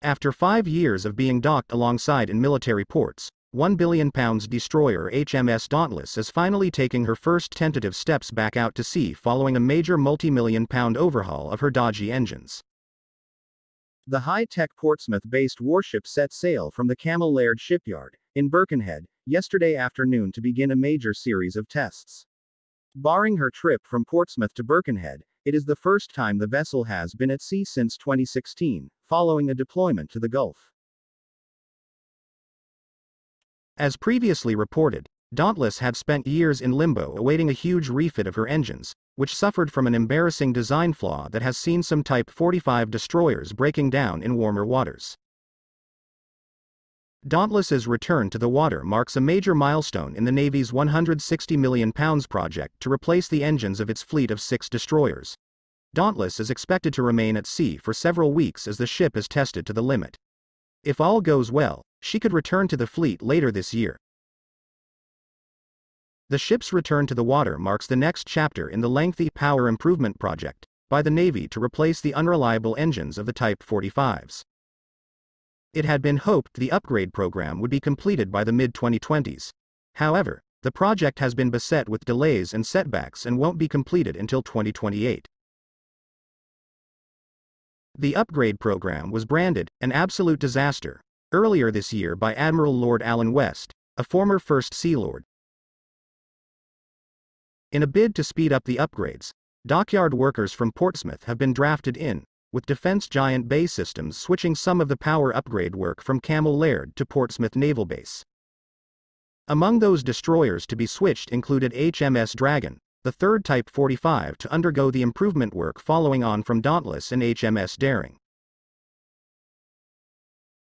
After 5 years of being docked alongside in military ports, £1 billion destroyer HMS Dauntless is finally taking her first tentative steps back out to sea following a major multi-million-pound overhaul of her dodgy engines. The high-tech Portsmouth-based warship set sail from the Camel Laird shipyard, in Birkenhead, yesterday afternoon to begin a major series of tests. Barring her trip from Portsmouth to Birkenhead, it is the first time the vessel has been at sea since 2016, following a deployment to the Gulf. As previously reported, Dauntless had spent years in limbo awaiting a huge refit of her engines, which suffered from an embarrassing design flaw that has seen some Type 45 destroyers breaking down in warmer waters. Dauntless's return to the water marks a major milestone in the Navy's £160 million project to replace the engines of its fleet of 6 destroyers. Dauntless is expected to remain at sea for several weeks as the ship is tested to the limit. If all goes well, she could return to the fleet later this year. The ship's return to the water marks the next chapter in the lengthy power improvement project by the Navy to replace the unreliable engines of the Type 45s. It had been hoped the upgrade program would be completed by the mid-2020s. However, the project has been beset with delays and setbacks and won't be completed until 2028. The upgrade program was branded an absolute disaster earlier this year by Admiral Lord Alan West, a former First Sea Lord. In a bid to speed up the upgrades, dockyard workers from Portsmouth have been drafted in, with defense giant BAE Systems switching some of the power upgrade work from Camel Laird to Portsmouth Naval Base. Among those destroyers to be switched included HMS Dragon, the third Type 45 to undergo the improvement work following on from Dauntless and HMS Daring.